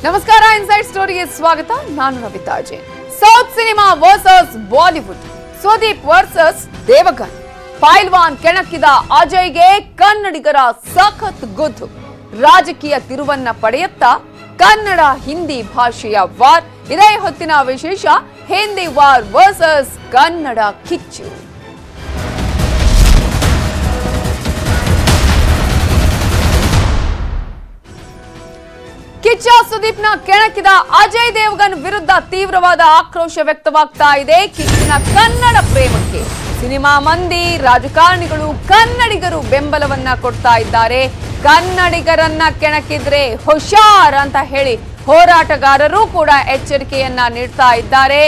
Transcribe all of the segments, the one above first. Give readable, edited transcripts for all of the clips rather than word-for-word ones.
ನಮಸ್ಕಾರ, ಇನ್ಸೈಡ್ ಸ್ಟೋರಿಗೆ ಸ್ವಾಗತ. ನಾನು Navita Jain. South cinema versus Bollywood, Sudeep versus Devgan. Pailwaan ಕೆಣಕಿದ ಅಜಯ್ಗೆ ಕನ್ನಡಿಗರ ಸಖತ್ ಗುದ್ದು. ರಾಜಕೀಯ ತಿರುವನ್ನ ಪಡೆಯುತ್ತಾ ಕನ್ನಡ ಹಿಂದಿ ಭಾಷೆಯ ವಾರ್. ಇದೇ ಹೊತ್ತಿನ ವಿಶೇಷ. ಹಿಂದಿ ವಾರ್ ವರ್ಸಸ್ ಕನ್ನಡ ಕಿಚ್ಚು. ಕಿಚ್ಚ ಸುದೀಪ್ನ ಕೆಣಕಿದ ಅಜಯ್ ದೇವಗನ್ ವಿರುದ್ಧ ತೀವ್ರವಾದ ಆಕ್ರೋಶ ವ್ಯಕ್ತವಾಗ್ತಾ ಇದೆ. ಕಿಚ್ಚಿನ ಕನ್ನಡ ಪ್ರೇಮಕ್ಕೆ ಸಿನಿಮಾ ಮಂದಿ, ರಾಜಕಾರಣಿಗಳು, ಕನ್ನಡಿಗರು ಬೆಂಬಲವನ್ನ ಕೊಡ್ತಾ ಇದ್ದಾರೆ. ಕನ್ನಡಿಗರನ್ನ ಕೆಣಕಿದ್ರೆ ಹುಷಾರ್ ಅಂತ ಹೇಳಿ ಹೋರಾಟಗಾರರು ಕೂಡ ಎಚ್ಚರಿಕೆಯನ್ನ ನೀಡ್ತಾ ಇದ್ದಾರೆ.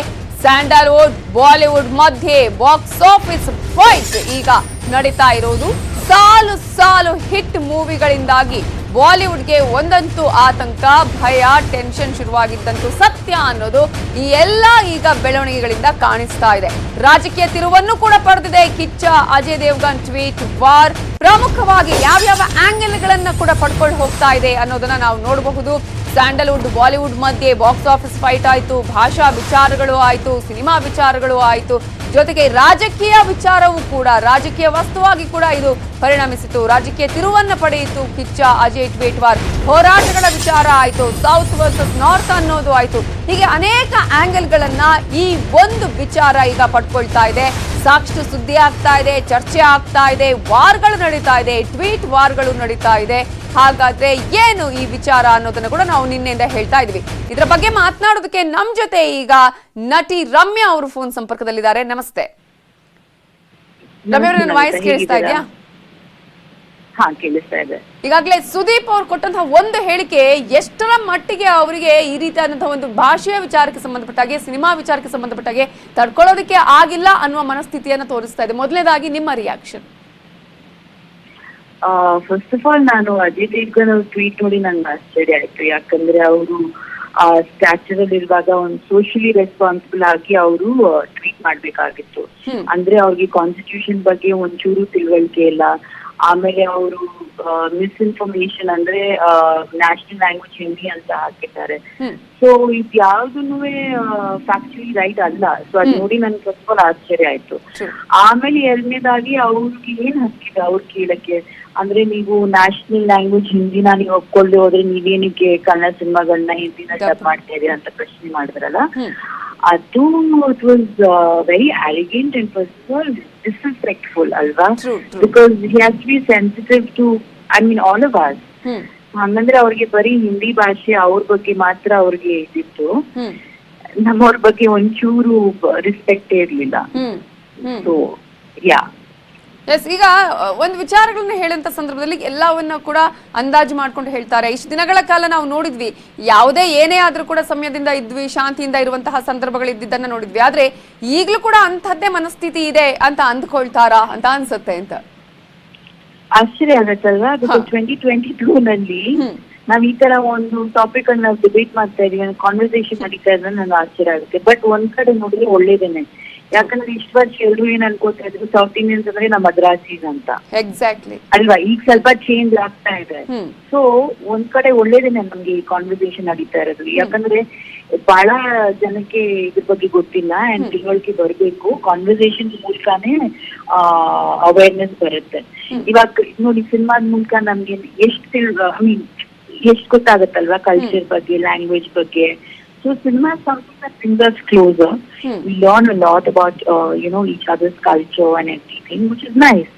ಸ್ಯಾಂಡಲ್ವುಡ್ ಬಾಲಿವುಡ್ ಮಧ್ಯೆ ಬಾಕ್ಸ್ ಆಫೀಸ್ ಫೈಟ್ ಈಗ ನಡೀತಾ ಇರೋದು. ಸಾಲು ಸಾಲು ಹಿಟ್ ಮೂವಿಗಳಿಂದಾಗಿ ಬಾಲಿವುಡ್ಗೆ ಒಂದಂತೂ ಆತಂಕ, ಭಯ, ಟೆನ್ಷನ್ ಶುರುವಾಗಿದ್ದಂತೂ ಸತ್ಯ ಅನ್ನೋದು ಈ ಎಲ್ಲ ಈಗ ಬೆಳವಣಿಗೆಗಳಿಂದ ಕಾಣಿಸ್ತಾ ಇದೆ. ರಾಜಕೀಯ ತಿರುವನ್ನು ಕೂಡ ಪಡೆದಿದೆ ಕಿಚ್ಚ ಅಜಯ್ ದೇವಗನ್ ಟ್ವೀಟ್ ವಾರ್. ಪ್ರಮುಖವಾಗಿ ಯಾವ್ಯಾವ ಆಂಗಲ್ಗಳನ್ನ ಕೂಡ ಪಡ್ಕೊಂಡು ಹೋಗ್ತಾ ಇದೆ ಅನ್ನೋದನ್ನ ನಾವು ನೋಡಬಹುದು. ಸ್ಯಾಂಡಲ್ವುಡ್ ಬಾಲಿವುಡ್ ಮಧ್ಯೆ ಬಾಕ್ಸ್ ಆಫೀಸ್ ಫೈಟ್ ಆಯ್ತು, ಭಾಷಾ ವಿಚಾರಗಳು ಆಯ್ತು, ಸಿನಿಮಾ ವಿಚಾರಗಳು ಆಯ್ತು, ಜೊತೆಗೆ ರಾಜಕೀಯ ವಿಚಾರವೂ ಕೂಡ ರಾಜಕೀಯ ವಸ್ತುವಾಗಿ ಕೂಡ ಇದು ಪರಿಣಮಿಸಿತು. ರಾಜಕೀಯ ತಿರುವನ್ನ ಪಡೆಯಿತು ಕಿಚ್ಚ ಅಜಯ್ ಟ್ವೀಟ್ ವಾರ್. ಹೋರಾಟಗಳ ವಿಚಾರ ಆಯ್ತು, ಸೌತ್ ವರ್ಸಸ್ ನಾರ್ತ್ ಅನ್ನೋದು ಆಯ್ತು. ಹೀಗೆ ಅನೇಕ ಆಂಗಲ್ಗಳನ್ನ ಈ ಒಂದು ವಿಚಾರ ಈಗ ಪಡ್ಕೊಳ್ತಾ ಇದೆ. ಸಾಕಷ್ಟು ಸುದ್ದಿ ಆಗ್ತಾ ಇದೆ, ಚರ್ಚೆ ಆಗ್ತಾ ಇದೆ, ವಾರ್ಗಳು ನಡೀತಾ ಇದೆ, ಟ್ವೀಟ್ ವಾರ್ಗಳು ನಡೀತಾ ಇದೆ. ಹಾಗಾದ್ರೆ ಏನು ಈ ವಿಚಾರ ಅನ್ನೋದನ್ನ ಕೂಡ ನಾವು ನಿನ್ನೆಯಿಂದ ಹೇಳ್ತಾ ಇದ್ವಿ. ಇದರ ಬಗ್ಗೆ ಮಾತನಾಡೋದಕ್ಕೆ ನಮ್ ಜೊತೆ ಈಗ ನಟಿ ರಮ್ಯಾ ಅವರು ಫೋನ್ ಸಂಪರ್ಕದಲ್ಲಿದ್ದಾರೆ. ನಮಸ್ತೆ ರಮ್ಯಾ, ನನ್ನ ವಾಯ್ಸ್ ಕೇಳಿಸ್ತಾ ಇದೆಯಾ? ಈಗಾಗಲೇ ಸುದೀಪ್ ಅವ್ರು ಕೊಟ್ಟಂತಹ ಒಂದು ಹೇಳಿಕೆ ಎಷ್ಟರ ಮಟ್ಟಿಗೆ ಅವರಿಗೆ ಈ ರೀತಿಯಾದಂತಹ ಒಂದು ಭಾಷೆಯ ವಿಚಾರಕ್ಕೆ ಸಂಬಂಧಪಟ್ಟಾಗೆ, ಸಿನಿಮಾ ವಿಚಾರಕ್ಕೆ ಸಂಬಂಧಪಟ್ಟಾಗೆ ತಡ್ಕೊಳ್ಳೋದಕ್ಕೆ ಆಗಿಲ್ಲ ಅನ್ನುವ ಮನಸ್ಥಿತಿಯನ್ನ ತೋರಿಸ್ತಾ ಇದೆ. ಮೊದಲನೇದಾಗಿ ನಿಮ್ಮ ರಿಯಾಕ್ಷನ್. ಫಸ್ಟ್ ಆಫ್ ಆಲ್, ನಾನು ಅಜಯ್ ದೇವಗನ್ ಅವ್ರ ಟ್ವೀಟ್ ನೋಡಿ ನಂಗೆ ಆಶ್ಚರ್ಯ ಆಯ್ತು. ಯಾಕಂದ್ರೆ ಅವರು ಆ ಸ್ಟ್ಯಾಚರ್ ಅಲ್ಲಿ ಇರುವಾಗ ಒಂದು ಸೋಷಿಯಲಿ ರೆಸ್ಪಾನ್ಸಿಬಲ್ ಆಗಿ ಅವರು ಟ್ವೀಟ್ ಮಾಡ್ಬೇಕಾಗಿತ್ತು. ಅಂದ್ರೆ ಅವ್ರಿಗೆ ಕಾನ್ಸ್ಟಿಟ್ಯೂಷನ್ ಬಗ್ಗೆ ಒಂಚೂರು ತಿಳುವಳಿಕೆ ಇಲ್ಲ. ಆಮೇಲೆ ಅವರು ಮಿಸ್ಇನ್ಫಾರ್ಮೇಶನ್ ಅಂದ್ರೆ ನ್ಯಾಷನಲ್ ಲ್ಯಾಂಗ್ವೇಜ್ ಹಿಂದಿ ಅಂತ ಹಾಕಿದ್ದಾರೆ. ಸೊ ಇದು ಯಾವ್ದನ್ನು ಫ್ಯಾಕ್ಚುಲಿ ರೈಟ್ ಅಲ್ಲ. ಸೊ ಅದ್ ನೋಡಿ ನನ್ಗೆ ಫಸ್ಟ್ ಆಫ್ ಆಲ್ ಆಶ್ಚರ್ಯ ಆಯ್ತು. ಆಮೇಲೆ ಎರಡನೇದಾಗಿ ಅವ್ರಿಗೆ ಏನ್ ಹಕ್ಕಿದೆ ಅವ್ರು ಕೇಳಕ್ಕೆ? ಅಂದ್ರೆ ನೀವು ನ್ಯಾಷನಲ್ ಲ್ಯಾಂಗ್ವೇಜ್ ಹಿಂದಿನ ನೀವು ಒಪ್ಕೊಳ್ಳಿ ಹೋದ್ರೆ ನೀವೇನಕ್ಕೆ ಕನ್ನಡ ಸಿನಿಮಾಗಳನ್ನ ಹಿಂದಿನ ಡಬ್ ಮಾಡ್ತಾ ಇದೀರ ಅಂತ ಪ್ರಶ್ನೆ ಮಾಡಿದ್ರಲ್ಲ, ಅದು it was very arrogant and first of all disrespectful ಅಲ್ವಾ? Because he has to be sensitive to, I mean, all of us. ಹಂಗಂದ್ರೆ ಅವ್ರಿಗೆ ಬರೀ ಹಿಂದಿ ಭಾಷೆ ಅವ್ರ ಬಗ್ಗೆ ಮಾತ್ರ ಅವ್ರಿಗೆ ಇದಿತ್ತು, ನಮ್ಮವ್ರ ಬಗ್ಗೆ ಒಂಚೂರು ರೆಸ್ಪೆಕ್ಟ್ ಇರ್ಲಿಲ್ಲ. ಸೊ ಯಾ ಈಗ ಒಂದು ವಿಚಾರಗಳನ್ನ ಹೇಳಂತ ಸಂದರ್ಭದಲ್ಲಿ ಎಲ್ಲವನ್ನ ಕೂಡ ಅಂದಾಜು ಮಾಡ್ಕೊಂಡು ಹೇಳ್ತಾರೆ. ಇಷ್ಟು ದಿನಗಳ ಕಾಲ ನಾವು ನೋಡಿದ್ವಿ, ಯಾವುದೇ ಏನೇ ಆದ್ರೂ ಕೂಡ ಸಮಯದಿಂದ ಇದ್ವಿ, ಶಾಂತಿಯಿಂದ ಇರುವಂತಹ ಸಂದರ್ಭಗಳು ಇದ್ದಿದ್ದನ್ನ ನೋಡಿದ್ವಿ. ಆದ್ರೆ ಈಗಲೂ ಕೂಡ ಅಂತಹದ್ದೇ ಮನಸ್ಥಿತಿ ಇದೆ ಅಂತ ಅಂದ್ಕೊಳ್ತಾರಾ ಅಂತ ಅನ್ಸುತ್ತೆ ಅಂತ ಆಶ್ಚರ್ಯ ಆಗತ್ತಲ್ವಾ? 2022 ನಲ್ಲಿ ನಾವ್ ಈ ತರ ಒಂದು ಟಾಪಿಕ್ ಅನ್ನ ನಾವು ಡಿಬೇಟ್ ಮಾಡ್ತಾ ಇದೀವಿ, ಕಾನ್ವರ್ಸೇಷನ್ ನಡೀತಾ ಇದ್ರೆ ನನ್ಗೆ ಆಶ್ಚರ್ಯ ಆಗುತ್ತೆ. ಬಟ್ ಒಂದ್ ಕಡೆ ನೋಡಿದ್ರೆ ಒಳ್ಳೇದೇನೆ. ಯಾಕಂದ್ರೆ ಇಷ್ಟು ವರ್ಷ ಎಲ್ರು ಏನ್ ಅನ್ಕೋತಾ ಇದ್ರು, ಸೌತ್ ಇಂಡಿಯನ್ಸ್ ಅಂದ್ರೆ ನಮ್ಮ ಮದ್ರಾಸೀಸ್ ಅಂತ. ಎಕ್ಸಾಕ್ಟ್ಲಿ ಅಲ್ವಾ? ಈಗ ಸ್ವಲ್ಪ ಚೇಂಜ್ ಆಗ್ತಾ ಇದೆ. ಸೊ ಒಂದ್ ಕಡೆ ಒಳ್ಳೇದೇನೆ ನಮ್ಗೆ ಈ ಕಾನ್ವರ್ಸೇಷನ್ ನಡೀತಾ ಇರೋದು. ಯಾಕಂದ್ರೆ ಬಹಳ ಜನಕ್ಕೆ ಇದ್ರ ಬಗ್ಗೆ ಗೊತ್ತಿಲ್ಲ ಅಂಡ್ ತಿಳುವಳಿಕೆ ಬರ್ಬೇಕು. ಕಾನ್ವರ್ಸೇಷನ್ ಮೂಲಕನೇ ಅವೇರ್ನೆಸ್ ಬರುತ್ತೆ. ಇವಾಗ ನೋಡಿ, ಸಿನಿಮಾದ ಮೂಲಕ ನಮ್ಗೆ ಎಷ್ಟು ಎಷ್ಟು ಗೊತ್ತಾಗತ್ತಲ್ವಾ ಕಲ್ಚರ್ ಬಗ್ಗೆ, ಲ್ಯಾಂಗ್ವೇಜ್ ಬಗ್ಗೆ. So cinema is something that brings us closer. We learn a lot about each other's culture and everything, which is nice.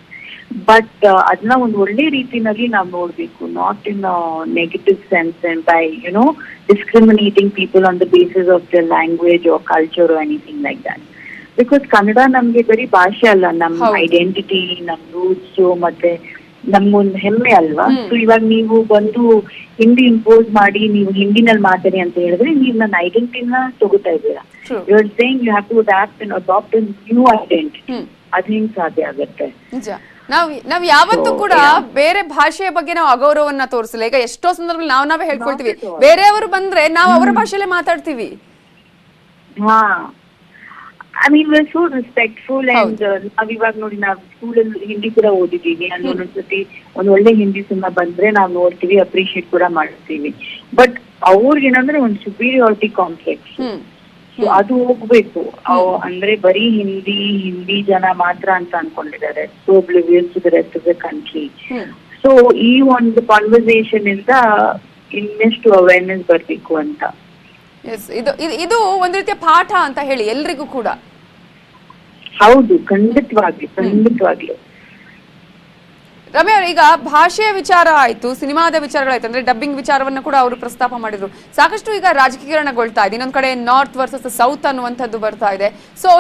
But adna ಒಂದು ಒಳ್ಳೆ ರೀತಿನಲ್ಲಿ ನಾವು ನೋಡ್ಬೇಕು, not in a negative sense and by discriminating people on the basis of their language or culture or anything like that. Because Kannada ನಮ್ಗೆ ಬರೀ ಭಾಷೆ ಅಲ್ಲ, ನಮ್ಮ ಐಡೆಂಟಿಟಿ, ನಮ್ಮ ರೂಟ್ಸ್ ಮತ್ತೆ ನಮ್ಮೊಂದು ಹೆಮ್ಮೆ ಅಲ್ವಾ? ಸೊ ಇವಾಗ ನೀವು ಬಂದು ಹಿಂದಿ ಇಂಪೋಸ್ ಮಾಡಿ ನೀವು ಹಿಂದಿನಲ್ಲಿ ಮಾತಾಡಿ ಅಂತ ಹೇಳಿದ್ರೆ ನೀವು ನನ್ನ ಐಡೆಂಟಿಟಿನ ತಗೋತಾ ಇದ್ದೀರಾ. You are saying you have to adapt and adapt a new identity. ಅದ್ ಹೆಂಗ್ ಸಾಧ್ಯ ಆಗತ್ತೆ? ನಾವ್ ಯಾವತ್ತೂ ಕೂಡ ಬೇರೆ ಭಾಷೆಯ ಬಗ್ಗೆ ನಾವು ಅಗೌರವನ್ನ ತೋರಿಸಿಲ್ಲ. ಈಗ ಎಷ್ಟೋ ಸಂದರ್ಭದಲ್ಲಿ ನಾವೇ ಹೇಳ್ಕೊಳ್ತೀವಿ, ಬೇರೆಯವರು ಬಂದ್ರೆ ನಾವು ಅವರ ಭಾಷೆಯಲ್ಲೇ ಮಾತಾಡ್ತೀವಿ. I mean, we're so respectful and ನಾವ್ ಇವಾಗ ನೋಡಿ, ನಾವ್ ಸ್ಕೂಲಲ್ಲಿ ಹಿಂದಿ ಕೂಡ ಓದಿದೀವಿ. ಒಂದೊಂದ್ಸತಿ ಒಂದ್ ಒಳ್ಳೆ ಹಿಂದಿ ಸಿನಿಮಾ ಬಂದ್ರೆ ನಾವ್ ನೋಡ್ತೀವಿ, ಅಪ್ರಿಶಿಯೇಟ್ ಕೂಡ ಮಾಡ್ತೀವಿ. ಬಟ್ ಅವ್ರಿಗೇನಂದ್ರೆ ಒಂದು ಸುಪೀರಿಯಾರಿಟಿ ಕಾಂಪ್ಲೆಕ್ಸ್. ಅದು ಹೋಗ್ಬೇಕು. ಅಂದ್ರೆ ಬರೀ ಹಿಂದಿ ಜನ ಮಾತ್ರ ಅಂತ ಅನ್ಕೊಂಡಿದ್ದಾರೆ. So oblivious to the rest of the country. So ಈ ಒಂದು ಕಾನ್ವರ್ಸೇಷನ್ ಇಂದ ಇನ್ನೆಷ್ಟು ಅವೇರ್ನೆಸ್ ಬರ್ಬೇಕು ಅಂತ. ಇದು ಒಂದ್ ರೀತಿಯ ಪಾಠ ಅಂತ ಹೇಳಿ ಎಲ್ರಿಗೂ ಕೂಡ. ಹೌದು, ಖಂಡಿತವಾಗ್ಲಿ. ರಮ್ಯ ಅವ್ರ, ಈಗ ಭಾಷೆಯ ವಿಚಾರ ಆಯ್ತು, ಸಿನಿಮಾದ ವಿಚಾರಗಳಾಯ್ತು, ಅಂದ್ರೆ ಡಬ್ಬಿಂಗ್ ವಿಚಾರವನ್ನು ಕೂಡ ಅವರು ಪ್ರಸ್ತಾಪ ಮಾಡಿದ್ರು. ಸಾಕಷ್ಟು ಈಗ ರಾಜಕೀಕರಣಗೊಳ್ತಾ ಇದೆ. ಇನ್ನೊಂದ್ ಕಡೆ ನಾರ್ತ್ ವರ್ಸಸ್ ಸೌತ್ ಅನ್ನುವಂಥದ್ದು ಬರ್ತಾ ಇದೆ. ಸೊ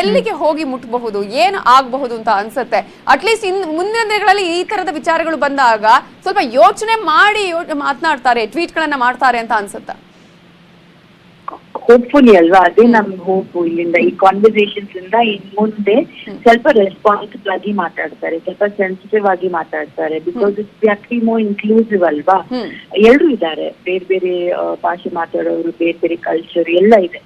ಎಲ್ಲಿಗೆ ಹೋಗಿ ಮುಟ್ಟಬಹುದು, ಏನು ಆಗಬಹುದು ಅಂತ ಅನ್ಸುತ್ತೆ? ಅಟ್ಲೀಸ್ಟ್ ಮುಂದಿನ ದಿನಗಳಲ್ಲಿ ಈ ತರದ ವಿಚಾರಗಳು ಬಂದಾಗ ಸ್ವಲ್ಪ ಯೋಚನೆ ಮಾಡಿ ಮಾತನಾಡ್ತಾರೆ, ಟ್ವೀಟ್ ಗಳನ್ನ ಮಾಡ್ತಾರೆ ಅಂತ ಅನ್ಸುತ್ತೆ. ಹೋಪ್ಫುಲಿ ಅಲ್ವಾ, ಅದೇ ನಮ್ಗೆ ಹೋಪು. ಇಲ್ಲಿಂದ ಈ ಕಾನ್ವರ್ಸೇಷನ್ಸ್ ಇಂದ ಇನ್ ಮುಂದೆ ಸ್ವಲ್ಪ ರೆಸ್ಪಾನ್ಸಿಬಲ್ ಆಗಿ ಮಾತಾಡ್ತಾರೆ, ಸ್ವಲ್ಪ ಸೆನ್ಸಿಟಿವ್ ಆಗಿ ಮಾತಾಡ್ತಾರೆ. Because it's actually more inclusive ಅಲ್ವಾ. ಎಲ್ರು ಇದ್ದಾರೆ, ಬೇರೆ ಬೇರೆ ಭಾಷೆ ಮಾತಾಡೋರು, ಬೇರೆ ಬೇರೆ ಕಲ್ಚರ್ ಎಲ್ಲ ಇದೆ.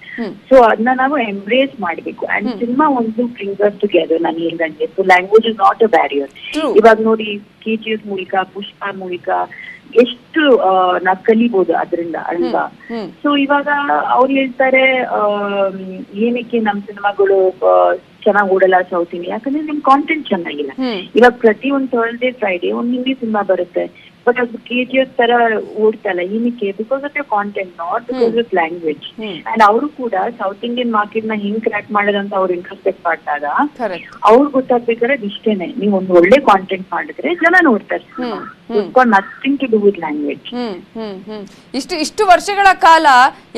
ಸೊ ಅದನ್ನ ನಾವು ಎಂಬ್ರೇಸ್ ಮಾಡ್ಬೇಕು. ಅಂಡ್ ಸಿನಿಮಾ ಒಂದು ಬ್ರಿಂಗ್ಸ್ ಅಸ್ ಟುಗೆದರ್. ನಾನು ಹೇಳ್ದಂಗೆ so language is not a barrier. ಇವಾಗ ನೋಡಿ KGF ಮೂಲಕ, ಪುಷ್ಪ ಮೂಲಕ ಎಷ್ಟು ನಾವ್ ಕಲಿಬಹುದು ಅದರಿಂದ ಅಲ್ವಾ. ಸೊ ಇವಾಗ ಅವ್ರು ಹೇಳ್ತಾರೆ ಏನಕ್ಕೆ ನಮ್ ಸಿನಿಮಾಗಳು ಚೆನ್ನಾಗಿ ಓಡಲ್ಲ ಸೌತ್ ಇಂಡಿಯಾ, ಯಾಕಂದ್ರೆ ನಿಮ್ ಕಾಂಟೆಂಟ್ ಚೆನ್ನಾಗಿಲ್ಲ. ಇವಾಗ ಪ್ರತಿ ಒಂದು ಥರ್ಸ್ಡೇ ಫ್ರೈಡೇ ಒಂದು ಹಿಂದಿ ಸಿನಿಮಾ ಬರುತ್ತೆ, ಬಟ್ ಅದು KGF ತರ ಓಡ್ತಲ್ಲ. ಏನಕ್ಕೆ? Because of your content, not because of language. And ಅವರು ಕೂಡ ಸೌತ್ ಇಂಡಿಯನ್ ಮಾರ್ಕೆಟ್ ನ ಹೆಂಗ್ ಕ್ರ್ಯಾಕ್ ಮಾಡೋದಂತ ಅವ್ರು ಇಂಟ್ರೆಸ್ಟ್ ಪಟ್ಟಾಗ ಅವ್ರು ಗೊತ್ತಾಗ್ಬೇಕಾದ್ರೆ ಇಷ್ಟೇನೆ, ನೀವು ಒಂದು ಒಳ್ಳೆ ಕಾಂಟೆಂಟ್ ಮಾಡಿದ್ರೆ ಜನ ನೋಡ್ತಾರೆ. Nothing to do with language. ಇಷ್ಟು ವರ್ಷಗಳ ಕಾಲ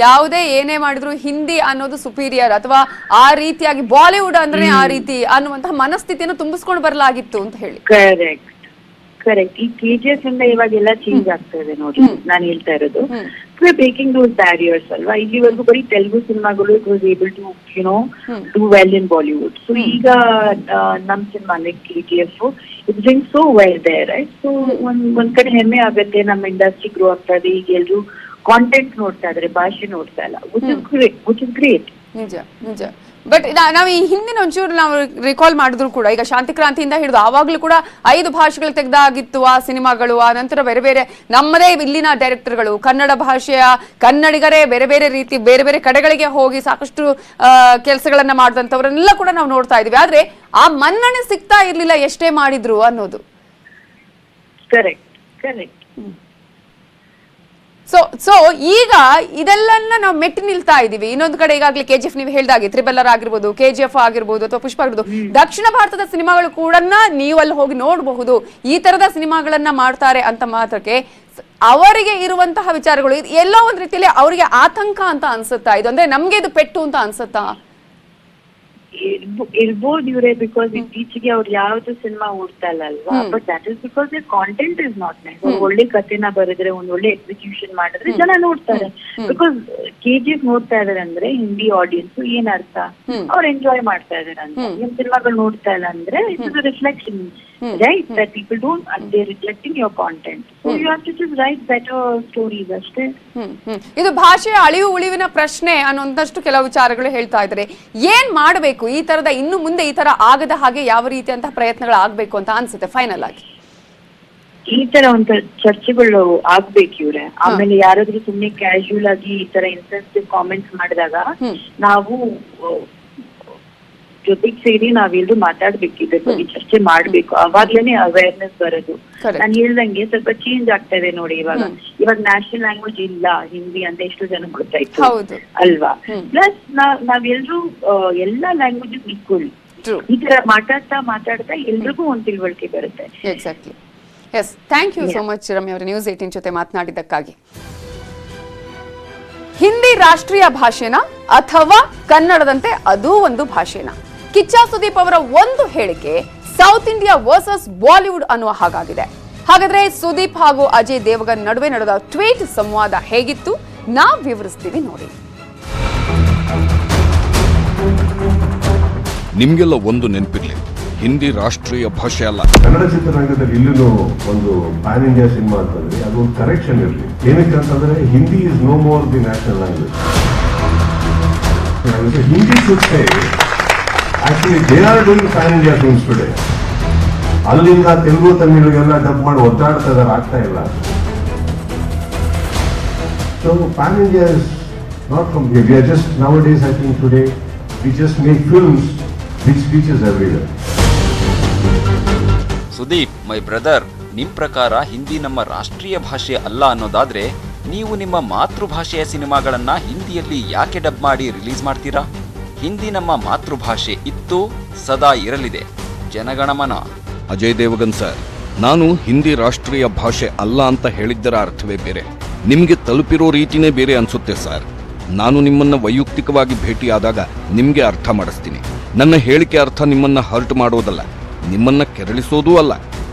ಯಾವುದೇ ಏನೇ ಮಾಡಿದ್ರು ಹಿಂದಿ ಅನ್ನೋದು ಸುಪೀರಿಯರ್, ಅಥವಾ ಆ ರೀತಿಯಾಗಿ ಬಾಲಿವುಡ್ ಅಂದ್ರೆ ಆ ರೀತಿ ಅನ್ನುವಂತಹ ಮನಸ್ಥಿತಿಯನ್ನು ತುಂಬಿಸ್ಕೊಂಡು ಬರಲಾಗಿತ್ತು ಅಂತ ಹೇಳಿ. ಕರೆಕ್ಟ್. ಈ KGF ಇಂದ ಇವಾಗೆಲ್ಲ ಚೇಂಜ್ ಆಗ್ತಾ ಇದೆ ನೋಡಿ. ನಾನು ಹೇಳ್ತಾ ಇರೋದು ಬ್ರೇಕಿಂಗ್ ದೋಸ್ ಬ್ಯಾರಿಯರ್ಸ್ ಅಲ್ವಾ. ಇಲ್ಲಿವರೆಗೂ ಬರೀ ತೆಲುಗು ಸಿನಿಮಾಗಳು it was able to do well in Bollywood. So ಈಗ ನಮ್ cinema KGF it brings so well there, right. So ಒಂದ್ ಕಡೆ ಹೆಮ್ಮೆ ಆಗುತ್ತೆ, ನಮ್ಮ ಇಂಡಸ್ಟ್ರಿ ಗ್ರೋ ಆಗ್ತಾ ಇದೆ. ಈಗ ಎಲ್ರು ಕಾಂಟೆಂಟ್ ನೋಡ್ತಾ ಇದಾರೆ, ಭಾಷೆ ನೋಡ್ತಾ ಇಲ್ಲ, ವಿಚ್ ಇಸ್ ಗ್ರೇಟ್. ನಿಜ. ಬಟ್ ನಾವು ಈ ಹಿಂದಿನ ಒಂಚೂರು ನಾವು ರಿಕಾಲ್ ಮಾಡಿದ್ರು ಕೂಡ, ಈಗ ಶಾಂತಿ ಕ್ರಾಂತಿಯಿಂದ ಹಿಡಿದು ಆವಾಗ್ಲೂ ಕೂಡ 5 ಭಾಷೆಗಳು ತೆಗೆದಾಗಿತ್ತು ಆ ಸಿನಿಮಾಗಳು. ಆ ನಂತರ ಬೇರೆ ಬೇರೆ ನಮ್ಮದೇ ಇಲ್ಲಿನ ಡೈರೆಕ್ಟರ್ಗಳು ಕನ್ನಡ ಭಾಷೆಯ ಕನ್ನಡಿಗರೇ ಬೇರೆ ಬೇರೆ ರೀತಿ ಬೇರೆ ಬೇರೆ ಕಡೆಗಳಿಗೆ ಹೋಗಿ ಸಾಕಷ್ಟು ಕೆಲಸಗಳನ್ನ ಮಾಡಿದಂಥವ್ರನ್ನೆಲ್ಲ ಕೂಡ ನಾವು ನೋಡ್ತಾ ಇದೀವಿ. ಆದ್ರೆ ಆ ಮನ್ನಣೆ ಸಿಗ್ತಾ ಇರ್ಲಿಲ್ಲ ಎಷ್ಟೇ ಮಾಡಿದ್ರು ಅನ್ನೋದು. ಕರೆಕ್ಟ್. ಸೊ ಈಗ ಇದೆಲ್ಲನ್ನ ನಾವು ಮೆಟ್ಟಿ ನಿಲ್ತಾ ಇದೀವಿ. ಇನ್ನೊಂದು ಕಡೆ ಈಗಾಗಲೇ KGF ನೀವು ಹೇಳ್ದಾಗೆ ತ್ರಿಬಲ್ಲರ್ ಆಗಿರ್ಬೋದು, KGF ಆಗಿರ್ಬೋದು, ಅಥವಾ ಪುಷ್ಪ ಆಗಿರ್ಬೋದು, ದಕ್ಷಿಣ ಭಾರತದ ಸಿನಿಮಾಗಳು ಕೂಡ ನೀವು ಅಲ್ಲಿ ಹೋಗಿ ನೋಡಬಹುದು. ಈ ತರದ ಸಿನಿಮಾಗಳನ್ನ ಮಾಡ್ತಾರೆ ಅಂತ ಮಾತ್ರಕ್ಕೆ ಅವರಿಗೆ ಇರುವಂತಹ ವಿಚಾರಗಳು ಎಲ್ಲೋ ಒಂದ್ ರೀತಿಯಲ್ಲಿ ಅವರಿಗೆ ಆತಂಕ ಅಂತ ಅನ್ಸುತ್ತಾ? ಇದು ಅಂದ್ರೆ ನಮ್ಗೆ ಇದು ಪೆಟ್ಟು ಅಂತ ಅನ್ಸುತ್ತಾ? ಇರ್ಬೋದು ಇವ್ರೆ, ಬಿಕಾಸ್ ಇತ್ತೀಚೆಗೆ ಅವ್ರು ಯಾವ್ದು ಸಿನಿಮಾ ಓಡ್ತಾ ಇಲ್ಲ ಅಲ್ವಾ. But that is because the content is not nice. ಒಳ್ಳೆ ಕಥೆನ ಬರೆದ್ರೆ, ಒಂದ್ ಒಳ್ಳೆ ಎಕ್ಸಿಕ್ಯೂಷನ್ ಮಾಡಿದ್ರೆ ಜನ ನೋಡ್ತಾರೆ. ಬಿಕಾಸ್ KGF ನೋಡ್ತಾ ಇದಾರೆ ಅಂದ್ರೆ ಹಿಂದಿ ಆಡಿಯನ್ಸ್ ಏನ್ ಅರ್ಥ, ಅವ್ರು ಎಂಜಾಯ್ ಮಾಡ್ತಾ ಇದಾರೆ ಅಂತ. ನಿಮ್ ಸಿನಿಮಾಗಳು ನೋಡ್ತಾ ಇಲ್ಲ ಅಂದ್ರೆ it is a reflection, right, that people don't, they're rejecting your content. So you have to just write better stories ಅಷ್ಟೇ. ಇದು ಭಾಷೆಯ ಅಳಿವು ಉಳಿವಿನ ಪ್ರಶ್ನೆ ಅನ್ನೋಂತಷ್ಟು ಕೆಲವು ವಿಚಾರಗಳು ಹೇಳ್ತಾ ಇದ್ದಾರೆ. ಏನ್ ಮಾಡಬೇಕು ಈ ತರದ, ಇನ್ನು ಮುಂದೆ ಈ ತರ ಆಗದ ಹಾಗೆ ಯಾವ ರೀತಿಯಂತಹ ಪ್ರಯತ್ನಗಳು ಆಗ್ಬೇಕು ಅಂತ ಅನ್ಸುತ್ತೆ ಫೈನಲ್ ಆಗಿ? ಈ ತರ ಒಂದು ಚರ್ಚೆಗಳು ಆಗ್ಬೇಕು ಇವ್ರೆ. ಆಮೇಲೆ ಯಾರಾದ್ರೂ ಸುಮ್ನೆ ಕ್ಯಾಶುಯಲ್ ಆಗಿ ಈ ತರ ಇನ್ಸೆನ್ಸಿಟಿವ್ ಕಾಮೆಂಟ್ಸ್ ಮಾಡಿದಾಗ ನಾವು ಜೊತೆಗೆ ಸೇರಿ ನಾವೆಲ್ಲರೂ ಮಾತಾಡ್ಬೇಕು, ಇದ್ರ ಬಗ್ಗೆ ಚರ್ಚೆ ಮಾಡ್ಬೇಕು. ಅವಾಗ್ಲೇನೆ ಅವೇರ್ನೆಸ್ ಬರೋದು. ನಾನು ಹೇಳ್ದಂಗೆ ಸ್ವಲ್ಪ ಚೇಂಜ್ ಆಗ್ತಾ ಇದೆ ನೋಡಿ. ಇವಾಗ ನ್ಯಾಷನಲ್ ಲ್ಯಾಂಗ್ವೇಜ್ ಇಲ್ಲ ಹಿಂದಿ ಅಂತ ಎಷ್ಟು ಜನ ಗೊತ್ತಾಯ್ತು ಅಲ್ವಾ. ಪ್ಲಸ್ ನಾವೆಲ್ಲರೂ ಎಲ್ಲಾ ಲ್ಯಾಂಗ್ವೇಜಸ್ ಈಕ್ವಲ್. ಈ ತರ ಮಾತಾಡ್ತಾ ಎಲ್ರಿಗೂ ಒಂದ್ ತಿಳುವಳಿಕೆ ಬರುತ್ತೆ. Exactly. Yes, thank you so much Ramya ಅವರ ನ್ಯೂಸ್ 18 ಜೊತೆ ಮಾತನಾಡಿದ್ದಕ್ಕಾಗಿ. ಹಿಂದಿ ರಾಷ್ಟ್ರೀಯ ಭಾಷೆನಾ ಅಥವಾ ಕನ್ನಡದಂತೆ ಅದೂ ಒಂದು ಭಾಷೆನಾ? ಕಿಚ್ಚ ಸುದೀಪ್ ಅವರ ಒಂದು ಹೇಳಿಕೆ ಸೌತ್ ಇಂಡಿಯಾ ವರ್ಸಸ್ ಬಾಲಿವುಡ್ ಅನ್ನುವ ಹಾಗಾಗಿದೆ. ಹಾಗಾದ್ರೆ ಸುದೀಪ್ ಹಾಗೂ ಅಜಯ್ ದೇವಗನ್ ನಡುವೆ ನಡೆದ ಟ್ವೀಟ್ ಸಂವಾದ ಹೇಗಿತ್ತು ನಾವು ವಿವರಿಸ್ತೀವಿ ನೋಡಿ. ನಿಮ್ಗೆಲ್ಲ ಒಂದು ನೆನಪಿರ್ಲಿ, ಹಿಂದಿ ರಾಷ್ಟ್ರೀಯ ಭಾಷೆ ಅಲ್ಲ. ಕನ್ನಡ ಚಿತ್ರರಂಗದಲ್ಲಿ ಇಲ್ಲೂ ಒಂದು ಪ್ಯಾನ್ ಇಂಡಿಯಾ ಸಿನಿಮಾ ಅಂತಂದ್ರೆ ಅದು ಒಂದು ಕರೆಕ್ಷನ್ ಇರಲಿ. ಏನಕ್ಕೆ ಅಂತಂದ್ರೆ Hindi is no more the national language. Hindi should say actually they are doing pan India films today. ಅಲ್ಲಿಂದ ತೆಲುಗು ತಮಿಳಿಗೆಲ್ಲ ಡಬ್ ಮಾಡಿ ಒದ್ದಾಡ್ತಾ ಇದಾರೆ, ಆಗ್ತಾ ಇಲ್ಲ. So Pan India is not from here. We are just nowadays, I think today, we just make films which reaches everywhere. Sudeep, my brother, ನಿಮ್ಮ ಪ್ರಕಾರ ಹಿಂದಿ ನಮ್ಮ ರಾಷ್ಟ್ರೀಯ ಭಾಷೆ ಅಲ್ಲ ಅನ್ನೋದಾದ್ರೆ ನೀವು ನಿಮ್ಮ ಮಾತೃಭಾಷೆಯ ಸಿನಿಮಾಗಳನ್ನ ಹಿಂದಿಯಲ್ಲಿ ಯಾಕೆ ಡಬ್ ಮಾಡಿ ರಿಲೀಸ್ ಮಾಡ್ತೀರಾ? ಹಿಂದಿ ನಮ್ಮ ಮಾತೃಭಾಷೆ ಇತ್ತು, ಸದಾ ಇರಲಿದೆ. ಜನಗಣಮನ. ಅಜಯ್ ದೇವಗನ್ ಸರ್, ನಾನು ಹಿಂದಿ ರಾಷ್ಟ್ರೀಯ ಭಾಷೆ ಅಲ್ಲ ಅಂತ ಹೇಳಿದ್ದರ ಅರ್ಥವೇ ಬೇರೆ. ನಿಮಗೆ ತಲುಪಿರೋ ರೀತಿನೇ ಬೇರೆ ಅನ್ಸುತ್ತೆ ಸರ್. ನಾನು ನಿಮ್ಮನ್ನ ವೈಯಕ್ತಿಕವಾಗಿ ಭೇಟಿಯಾದಾಗ ನಿಮಗೆ ಅರ್ಥ ಮಾಡಿಸ್ತೀನಿ. ನನ್ನ ಹೇಳಿಕೆ ಅರ್ಥ ನಿಮ್ಮನ್ನ ಹರ್ಟ್ ಮಾಡೋದಲ್ಲ, ನಿಮ್ಮನ್ನ ಕೆರಳಿಸೋದೂ ಅಲ್ಲ,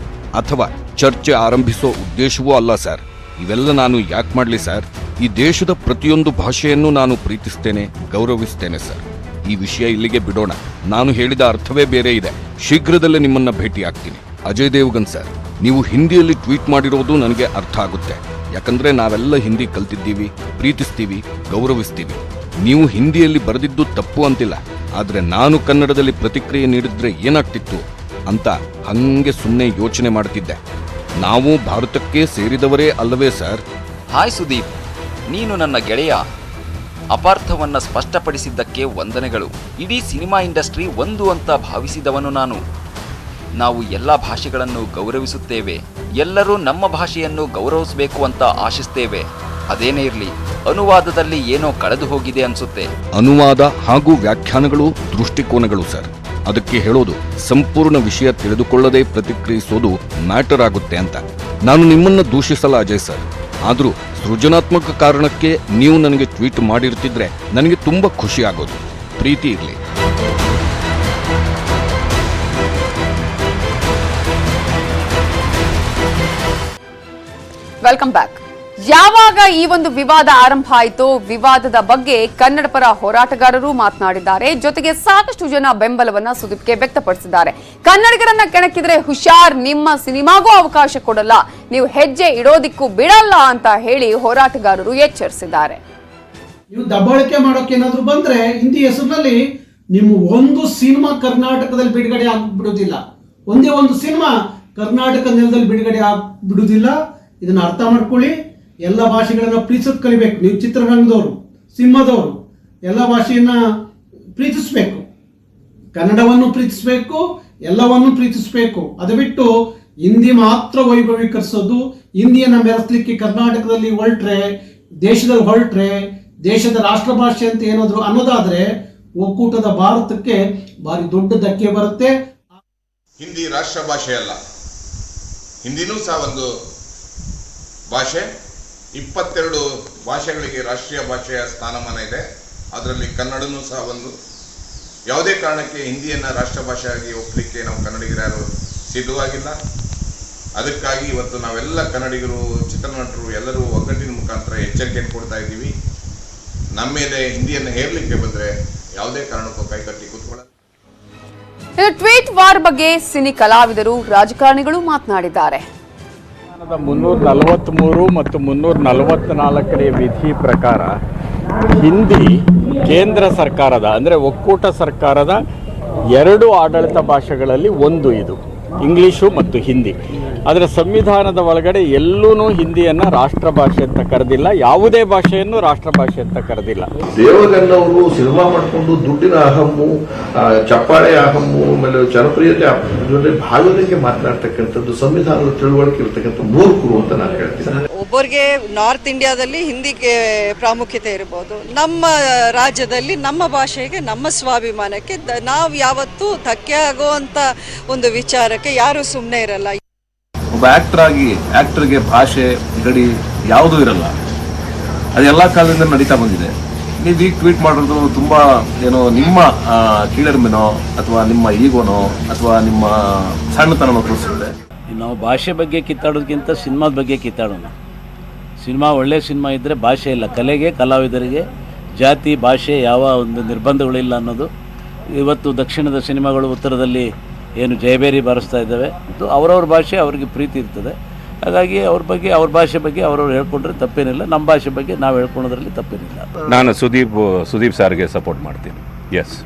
ಅಥವಾ ಚರ್ಚೆ ಆರಂಭಿಸೋ ಉದ್ದೇಶವೂ ಅಲ್ಲ ಸರ್. ಇವೆಲ್ಲ ನಾನು ಯಾಕೆ ಮಾಡಲಿ ಸರ್? ಈ ದೇಶದ ಪ್ರತಿಯೊಂದು ಭಾಷೆಯನ್ನು ನಾನು ಪ್ರೀತಿಸ್ತೇನೆ, ಗೌರವಿಸ್ತೇನೆ ಸರ್. ಈ ವಿಷಯ ಇಲ್ಲಿಗೆ ಬಿಡೋಣ. ನಾನು ಹೇಳಿದ ಅರ್ಥವೇ ಬೇರೆ ಇದೆ. ಶೀಘ್ರದಲ್ಲೇ ನಿಮ್ಮನ್ನ ಭೇಟಿ ಆಗ್ತೀನಿ. ಅಜಯ್ ದೇವಗನ್ ಸರ್, ನೀವು ಹಿಂದಿಯಲ್ಲಿ ಟ್ವೀಟ್ ಮಾಡಿರೋದು ನನಗೆ ಅರ್ಥ ಆಗುತ್ತೆ. ಯಾಕಂದ್ರೆ ನಾವೆಲ್ಲ ಹಿಂದಿ ಕಲ್ತಿದ್ದೀವಿ, ಪ್ರೀತಿಸ್ತೀವಿ, ಗೌರವಿಸ್ತೀವಿ. ನೀವು ಹಿಂದಿಯಲ್ಲಿ ಬರೆದಿದ್ದು ತಪ್ಪು ಅಂತಿಲ್ಲ, ಆದ್ರೆ ನಾನು ಕನ್ನಡದಲ್ಲಿ ಪ್ರತಿಕ್ರಿಯೆ ನೀಡಿದ್ರೆ ಏನಾಗ್ತಿತ್ತು ಅಂತ ಹಂಗೆ ಸುಮ್ಮನೆ ಯೋಚನೆ ಮಾಡ್ತಿದ್ದೆ. ನಾವು ಭಾರತಕ್ಕೆ ಸೇರಿದವರೇ ಅಲ್ಲವೇ ಸರ್? ಹಾಯ್ ಸುದೀಪ್, ನೀನು ನನ್ನ ಗೆಳೆಯ. ಅಪಾರ್ಥವನ್ನ ಸ್ಪಷ್ಟಪಡಿಸಿದ್ದಕ್ಕೆ ವಂದನೆಗಳು. ಇಡೀ ಸಿನಿಮಾ ಇಂಡಸ್ಟ್ರಿ ಒಂದು ಅಂತ ಭಾವಿಸಿದವನು ನಾನು. ನಾವು ಎಲ್ಲ ಭಾಷೆಗಳನ್ನು ಗೌರವಿಸುತ್ತೇವೆ, ಎಲ್ಲರೂ ನಮ್ಮ ಭಾಷೆಯನ್ನು ಗೌರವಿಸಬೇಕು ಅಂತ ಆಶಿಸ್ತೇವೆ. ಅದೇನೇ ಇರಲಿ, ಅನುವಾದದಲ್ಲಿ ಏನೋ ಕಳೆದು ಹೋಗಿದೆ ಅನ್ಸುತ್ತೆ. ಅನುವಾದ ಹಾಗೂ ವ್ಯಾಖ್ಯಾನಗಳು ದೃಷ್ಟಿಕೋನಗಳು ಸರ್. ಅದಕ್ಕೆ ಹೇಳೋದು ಸಂಪೂರ್ಣ ವಿಷಯ ತಿಳಿದುಕೊಳ್ಳದೆ ಪ್ರತಿಕ್ರಿಯಿಸೋದು ಮ್ಯಾಟರ್ ಆಗುತ್ತೆ ಅಂತ. ನಾನು ನಿಮ್ಮನ್ನ ದೂಷಿಸಲ್ಲ ಅಜಯ್ ಸರ್, ಆದರೂ ಸೃಜನಾತ್ಮಕ ಕಾರಣಕ್ಕೆ ನೀವು ನನಗೆ ಟ್ವೀಟ್ ಮಾಡಿರ್ತಿದ್ರೆ ನನಗೆ ತುಂಬಾ ಖುಷಿ ಆಗೋದು. ಪ್ರೀತಿ ಇರಲಿ. Welcome back. ಯಾವಾಗ ಈ ಒಂದು ವಿವಾದ ಆರಂಭ ಆಯಿತು, ವಿವಾದದ ಬಗ್ಗೆ ಕನ್ನಡ ಪರ ಹೋರಾಟಗಾರರು ಮಾತನಾಡಿದ್ದಾರೆ. ಜೊತೆಗೆ ಸಾಕಷ್ಟು ಜನ ಬೆಂಬಲವನ್ನ ಸುದೀಪ್ಗೆ ವ್ಯಕ್ತಪಡಿಸಿದ್ದಾರೆ. ಕನ್ನಡಿಗರನ್ನ ಕೆಣಕಿದ್ರೆ ಹುಷಾರ್, ನಿಮ್ಮ ಸಿನಿಮಾಗೂ ಅವಕಾಶ ಕೊಡಲ್ಲ, ನೀವು ಹೆಜ್ಜೆ ಇಡೋದಿಕ್ಕೂ ಬಿಡಲ್ಲ ಅಂತ ಹೇಳಿ ಹೋರಾಟಗಾರರು ಎಚ್ಚರಿಸಿದ್ದಾರೆ. ನೀವು ದಬ್ಬಾಳಿಕೆ ಮಾಡೋಕೆ ಏನಾದ್ರು ಬಂದ್ರೆ ಹಿಂದಿ ಹೆಸರಿನಲ್ಲಿ ನಿಮ್ಮ ಒಂದು ಸಿನಿಮಾ ಕರ್ನಾಟಕದಲ್ಲಿ ಬಿಡುಗಡೆ ಆಗ್ಬಿಡುವುದಿಲ್ಲ. ಒಂದೇ ಒಂದು ಸಿನಿಮಾ ಕರ್ನಾಟಕ ನೆಲದಲ್ಲಿ ಬಿಡುಗಡೆ ಆಗ್ಬಿಡುವುದಿಲ್ಲ. ಇದನ್ನ ಅರ್ಥ ಮಾಡ್ಕೊಳ್ಳಿ. ಎಲ್ಲ ಭಾಷೆಗಳನ್ನ ಪ್ರೀತಿಸೋದು ಕಲಿಬೇಕು. ನೀವು ಚಿತ್ರರಂಗದವರು, ಸಿನಿಮಾದವರು ಎಲ್ಲ ಭಾಷೆಯನ್ನ ಪ್ರೀತಿಸಬೇಕು, ಕನ್ನಡವನ್ನು ಪ್ರೀತಿಸಬೇಕು, ಎಲ್ಲವನ್ನು ಪ್ರೀತಿಸಬೇಕು. ಅದು ಬಿಟ್ಟು ಹಿಂದಿ ಮಾತ್ರ ವೈಭವೀಕರಿಸೋದು, ಹಿಂದಿಯನ್ನ ಮೆರೆಸಲಿಕ್ಕೆ ಕರ್ನಾಟಕದಲ್ಲಿ ಹೊರಟ್ರೆ, ದೇಶದಲ್ಲಿ ಹೊರಟ್ರೆ ದೇಶದ ರಾಷ್ಟ್ರ ಭಾಷೆ ಅಂತ ಏನಾದ್ರು ಅನ್ನೋದಾದ್ರೆ ಒಕ್ಕೂಟದ ಭಾರತಕ್ಕೆ ಭಾರಿ ದೊಡ್ಡ ಧಕ್ಕೆ ಬರುತ್ತೆ. ಹಿಂದಿ ರಾಷ್ಟ್ರ ಭಾಷೆ ಅಲ್ಲ, ಹಿಂದಿನೂ ಸಹ ಒಂದು ಭಾಷೆ. 22 ಭಾಷೆಗಳಿಗೆ ರಾಷ್ಟ್ರೀಯ ಭಾಷೆಯ ಸ್ಥಾನಮಾನ ಇದೆ. ಅದರಲ್ಲಿ ಕನ್ನಡನೂ ಸಹ ಒಂದು. ಯಾವುದೇ ಕಾರಣಕ್ಕೆ ಹಿಂದಿಯನ್ನು ರಾಷ್ಟ್ರ ಭಾಷೆಯಾಗಿ ಒಪ್ಪಲಿಕ್ಕೆ ನಾವು ಕನ್ನಡಿಗರು ಯಾರು ಸಿದ್ಧವಾಗಿಲ್ಲ. ಅದಕ್ಕಾಗಿ ಇವತ್ತು ನಾವೆಲ್ಲ ಕನ್ನಡಿಗರು, ಚಿತ್ರನಟರು ಎಲ್ಲರೂ ಒಗ್ಗಟ್ಟಿನ ಮುಖಾಂತರ ಎಚ್ಚರಿಕೆಯನ್ನು ಕೊಡ್ತಾ ಇದ್ದೀವಿ. ನಮ್ಮ ಮೇಲೆ ಹಿಂದಿಯನ್ನು ಹೇರಲಿಕ್ಕೆ ಬಂದರೆ ಯಾವುದೇ ಕಾರಣಕ್ಕೂ ಕೈಕಟ್ಟಿ ಕೂತ್ಕೊಳ್ಳಲ್ಲ. ಟ್ವೀಟ್ ವಾರ್ ಬಗ್ಗೆ ಸಿನಿ ಕಲಾವಿದರು, ರಾಜಕಾರಣಿಗಳು ಮಾತನಾಡಿದ್ದಾರೆ. 343 ಮತ್ತು 344ನೇ ವಿಧಿ ಪ್ರಕಾರ ಹಿಂದಿ ಕೇಂದ್ರ ಸರ್ಕಾರದ ಅಂದರೆ ಒಕ್ಕೂಟ ಸರ್ಕಾರದ 2 ಆಡಳಿತ ಭಾಷೆಗಳಲ್ಲಿ ಒಂದು. ಇದು ಇಂಗ್ಲೀಷು ಮತ್ತು ಹಿಂದಿ. ಆದರೆ ಸಂವಿಧಾನದ ಒಳಗಡೆ ಎಲ್ಲೂ ಹಿಂದಿಯನ್ನು ರಾಷ್ಟ್ರ ಭಾಷೆ ಅಂತ ಕರೆದಿಲ್ಲ, ಯಾವುದೇ ಭಾಷೆಯನ್ನು ರಾಷ್ಟ್ರ ಭಾಷೆ ಅಂತ ಕರೆದಿಲ್ಲ. ದೇವಗನ್ನವರು ಸಿನಿಮಾ ಮಾಡಿಕೊಂಡು ದುಡ್ಡಿನ ಅಹಮ್ಮು, ಚಪ್ಪಾಳೆ ಅಹಮ್ಮು, ಆಮೇಲೆ ಜನಪ್ರಿಯತೆ ಜೊತೆ ಭಾಗವಹಿಕೆ ಮಾತನಾಡ್ತಕ್ಕಂಥದ್ದು ಸಂವಿಧಾನದ ತಿಳುವಳಿಕೆ ಇರತಕ್ಕಂಥ ಮೂರ್ಖರು ಅಂತ ನಾನು ಹೇಳ್ತೀನಿ. ಒಬ್ಬರಿಗೆ ನಾರ್ತ್ ಇಂಡಿಯಾದಲ್ಲಿ ಹಿಂದಿಗೆ ಪ್ರಾಮುಖ್ಯತೆ ಇರಬಹುದು, ನಮ್ಮ ರಾಜ್ಯದಲ್ಲಿ ನಮ್ಮ ಭಾಷೆಗೆ, ನಮ್ಮ ಸ್ವಾಭಿಮಾನಕ್ಕೆ ನಾವು ಯಾವತ್ತೂ ಧಕ್ಕೆ ಆಗುವಂತ ಒಂದು ವಿಚಾರಕ್ಕೆ ಯಾರು ಸುಮ್ಮನೆ ಇರಲ್ಲ. ಒಬ್ಬ ಆಕ್ಟರ್ಗೆ ಭಾಷೆ ಗಡಿ ಯಾವುದೂ ಇರಲ್ಲ. ಅದೆಲ್ಲ ಕಾಲದಿಂದ ನಡೀತಾ ಬಂದಿದೆ. ನೀವು ಈಗ ಟ್ವೀಟ್ ಮಾಡೋದು ತುಂಬಾ ಏನೋ ನಿಮ್ಮ ಕೀಳರಿಮೆನೋ ಅಥವಾ ನಿಮ್ಮ ಈಗೋನೋ ಅಥವಾ ನಿಮ್ಮ ಸಣ್ಣತನನೋ ತೋರಿಸುತ್ತೆ. ನಾವು ಭಾಷೆ ಬಗ್ಗೆ ಕಿತ್ತಾಡೋದಕ್ಕಿಂತ ಸಿನಿಮಾದ ಬಗ್ಗೆ ಕಿತ್ತಾಡೋಣ. ಸಿನಿಮಾ ಒಳ್ಳೆಯ ಸಿನಿಮಾ ಇದ್ದರೆ ಭಾಷೆ ಇಲ್ಲ. ಕಲೆಗೆ, ಕಲಾವಿದರಿಗೆ ಜಾತಿ ಭಾಷೆ ಯಾವ ಒಂದು ನಿರ್ಬಂಧಗಳಿಲ್ಲ ಅನ್ನೋದು ಇವತ್ತು ದಕ್ಷಿಣದ ಸಿನಿಮಾಗಳು ಉತ್ತರದಲ್ಲಿ ಏನು ಜಯಬೇರಿ ಬಾರಿಸ್ತಾ ಇದ್ದಾವೆ. ಅವರವ್ರ ಭಾಷೆ ಅವರಿಗೆ ಪ್ರೀತಿ ಇರ್ತದೆ. ಹಾಗಾಗಿ ಅವ್ರ ಬಗ್ಗೆ, ಅವ್ರ ಭಾಷೆ ಬಗ್ಗೆ ಅವರವ್ರು ಹೇಳ್ಕೊಂಡ್ರೆ ತಪ್ಪೇನಿಲ್ಲ. ನಮ್ಮ ಭಾಷೆ ಬಗ್ಗೆ ನಾವು ಹೇಳ್ಕೊಳೋದ್ರಲ್ಲಿ ತಪ್ಪೇನಿಲ್ಲ. ನಾನು ಸುದೀಪ್ ಸಾರ್ಗೆ ಸಪೋರ್ಟ್ ಮಾಡ್ತೀನಿ. ಎಸ್,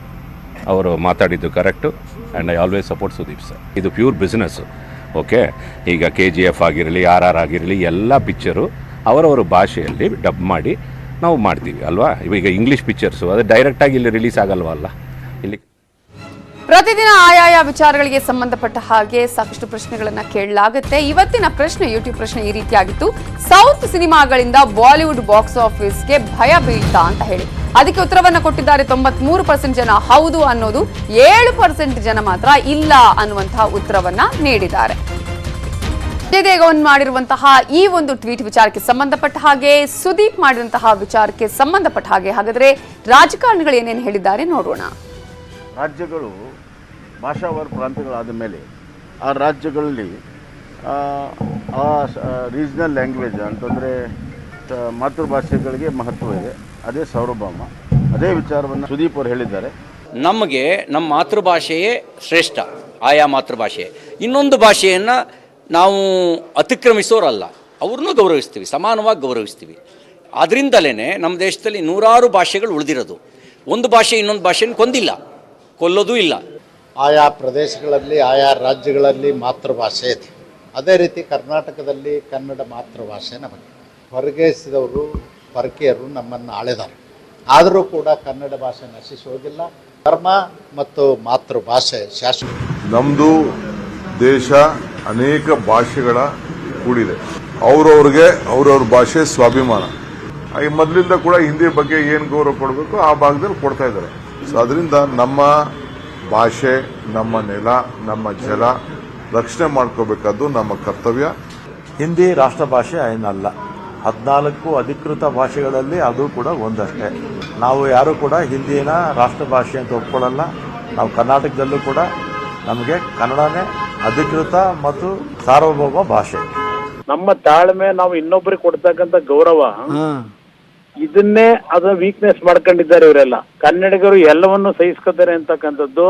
ಅವರು ಮಾತಾಡಿದ್ದು correct and I always support Sudeep sir. ಇದು ಪ್ಯೂರ್ ಬಿಸ್ನೆಸ್ಸು. ಓಕೆ, ಈಗ KGF ಆಗಿರಲಿ, RR ಆಗಿರಲಿ, ಎಲ್ಲ ಪಿಕ್ಚರು ಅವರವರ ಭಾಷೆಯಲ್ಲಿ ಡಬ್ ಮಾಡಿ ನಾವು ಮಾಡ್ತೀವಿ ಅಲ್ವಾ. ಈಗ ಇಂಗ್ಲೀಷ್ ಪಿಕ್ಚರ್ಸು ಅದು ಡೈರೆಕ್ಟಾಗಿ ಇಲ್ಲಿ ರಿಲೀಸ್ ಆಗಲ್ವಲ್ಲ. ಇಲ್ಲಿ ಪ್ರತಿದಿನ ಆಯಾಯ ವಿಚಾರಗಳಿಗೆ ಸಂಬಂಧಪಟ್ಟ ಹಾಗೆ ಸಾಕಷ್ಟು ಪ್ರಶ್ನೆಗಳನ್ನ ಕೇಳಲಾಗುತ್ತೆ. ಇವತ್ತಿನ ಪ್ರಶ್ನೆ, ಯೂಟ್ಯೂಬ್ ಪ್ರಶ್ನೆ ಈ ರೀತಿಯಾಗಿತ್ತು: ಸೌತ್ ಸಿನಿಮಾಗಳಿಂದ ಬಾಲಿವುಡ್ ಬಾಕ್ಸ್ ಆಫೀಸ್ಗೆ ಭಯ ಬೀಳ್ತಾ ಅಂತ ಹೇಳಿ. ಅದಕ್ಕೆ ಉತ್ತರವನ್ನ ಕೊಟ್ಟಿದ್ದಾರೆ 93% ಜನ ಹೌದು ಅನ್ನೋದು, 7% ಜನ ಮಾತ್ರ ಇಲ್ಲ ಅನ್ನುವಂತಹ ಉತ್ತರವನ್ನ ನೀಡಿದ್ದಾರೆ. ಅಜಯ್ ದೇವಗನ್ ಮಾಡಿರುವಂತಹ ಈ ಒಂದು ಟ್ವೀಟ್ ವಿಚಾರಕ್ಕೆ ಸಂಬಂಧಪಟ್ಟ ಹಾಗೆ, ಸುದೀಪ್ ಮಾಡಿರುವಂತಹ ವಿಚಾರಕ್ಕೆ ಸಂಬಂಧಪಟ್ಟ ಹಾಗೆ, ಹಾಗಾದ್ರೆ ರಾಜಕಾರಣಿಗಳು ಏನೇನು ಹೇಳಿದ್ದಾರೆ ನೋಡೋಣ. ರಾಜ್ಯಗಳು ಭಾಷಾವಾರು ಪ್ರಾಂತ್ಯಗಳಾದ ಮೇಲೆ ಆ ರಾಜ್ಯಗಳಲ್ಲಿ ಆ ರೀಜ್ನಲ್ ಲ್ಯಾಂಗ್ವೇಜ್ ಅಂತಂದರೆ ಮಾತೃಭಾಷೆಗಳಿಗೆ ಮಹತ್ವ ಇದೆ. ಅದೇ ಸಾರ್ವಭೌಮ. ಅದೇ ವಿಚಾರವನ್ನು ಸುದೀಪ್ ಅವರು ಹೇಳಿದ್ದಾರೆ. ನಮಗೆ ನಮ್ಮ ಮಾತೃಭಾಷೆಯೇ ಶ್ರೇಷ್ಠ, ಆಯಾ ಮಾತೃಭಾಷೆ. ಇನ್ನೊಂದು ಭಾಷೆಯನ್ನು ನಾವು ಅತಿಕ್ರಮಿಸೋರಲ್ಲ, ಅವ್ರನ್ನೂ ಗೌರವಿಸ್ತೀವಿ, ಸಮಾನವಾಗಿ ಗೌರವಿಸ್ತೀವಿ. ಅದರಿಂದಲೇ ನಮ್ಮ ದೇಶದಲ್ಲಿ ನೂರಾರು ಭಾಷೆಗಳು ಉಳಿದಿರೋದು. ಒಂದು ಭಾಷೆ ಇನ್ನೊಂದು ಭಾಷೆಯನ್ನು ಕೊಂದಿಲ್ಲ, ಕೊಲ್ಲೋದೂ ಇಲ್ಲ. ಆಯಾ ಪ್ರದೇಶಗಳಲ್ಲಿ ಆಯಾ ರಾಜ್ಯಗಳಲ್ಲಿ ಮಾತೃಭಾಷೆ ಇದೆ. ಅದೇ ರೀತಿ ಕರ್ನಾಟಕದಲ್ಲಿ ಕನ್ನಡ ಮಾತೃಭಾಷೆ ನಮಗೆ. ಹೊರಗೇಸಿದವರು ಪರಕೀಯರು ನಮ್ಮನ್ನು ಆಳಿದ್ದಾರೆ, ಆದರೂ ಕೂಡ ಕನ್ನಡ ಭಾಷೆ ನಶಿಸಿ ಹೋಗಿಲ್ಲ. ಧರ್ಮ ಮತ್ತು ಮಾತೃಭಾಷೆ ಶಾಶ್ವತ. ನಮ್ಮದು ದೇಶ ಅನೇಕ ಭಾಷೆಗಳ ಕೂಡಿದೆ. ಅವ್ರವ್ರಿಗೆ ಅವ್ರವ್ರ ಭಾಷೆ ಸ್ವಾಭಿಮಾನ. ಈ ಮೊದಲಿಂದ ಕೂಡ ಹಿಂದಿ ಬಗ್ಗೆ ಏನು ಗೌರವ ಕೊಡಬೇಕು ಆ ಭಾಗದಲ್ಲಿ ಕೊಡ್ತಾ ಇದ್ದಾರೆ. ಸೊ ಅದರಿಂದ ನಮ್ಮ ಭಾಷೆ, ನಮ್ಮ ನೆಲ, ನಮ್ಮ ಜಲ ರಕ್ಷಣೆ ಮಾಡ್ಕೋಬೇಕಾದ್ದು ನಮ್ಮ ಕರ್ತವ್ಯ. ಹಿಂದಿ ರಾಷ್ಟ್ರ ಭಾಷೆ ಏನಲ್ಲ. 14 ಅಧಿಕೃತ ಭಾಷೆಗಳಲ್ಲಿ ಅದು ಕೂಡ ಒಂದಷ್ಟೇ. ನಾವು ಯಾರು ಕೂಡ ಹಿಂದಿನ ರಾಷ್ಟ್ರ ಭಾಷೆ ಅಂತ ಒಪ್ಕೊಳ್ಳಲ್ಲ. ನಾವು ಕರ್ನಾಟಕದಲ್ಲೂ ಕೂಡ ನಮಗೆ ಕನ್ನಡನೇ ಅಧಿಕೃತ ಮತ್ತು ಸಾರ್ವಭೌಮ ಭಾಷೆ. ನಮ್ಮ ತಾಳ್ಮೆ, ನಾವು ಇನ್ನೊಬ್ಬರಿಗೆ ಕೊಡ್ತಕ್ಕಂಥ ಗೌರವ, ಇದನ್ನೇ ಅದ ವೀಕ್ನೆಸ್ ಮಾಡ್ಕೊಂಡಿದ್ದಾರೆ ಇವರೆಲ್ಲ. ಕನ್ನಡಿಗರು ಎಲ್ಲವನ್ನು ಸಹಿಸ್ಕೊತಾರೆ ಅಂತಕ್ಕಂಥದ್ದು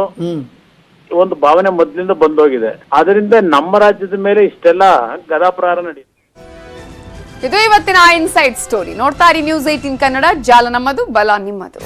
ಒಂದು ಭಾವನೆ ಮೊದಲಿಂದ ಬಂದೋಗಿದೆ. ಅದರಿಂದ ನಮ್ಮ ರಾಜ್ಯದ ಮೇಲೆ ಇಷ್ಟೆಲ್ಲ ಗದಾಪ್ರಹಾರ ನಡೆಯುತ್ತೆ. ಇದು ಇವತ್ತಿನ ಇನ್ಸೈಡ್ ಸ್ಟೋರಿ. ನೋಡ್ತಾ ಇರಿ ನ್ಯೂಸ್ 18 ಕನ್ನಡ. ಜಾಲ ನಮ್ಮದು, ಬಲ ನಿಮ್ಮದು.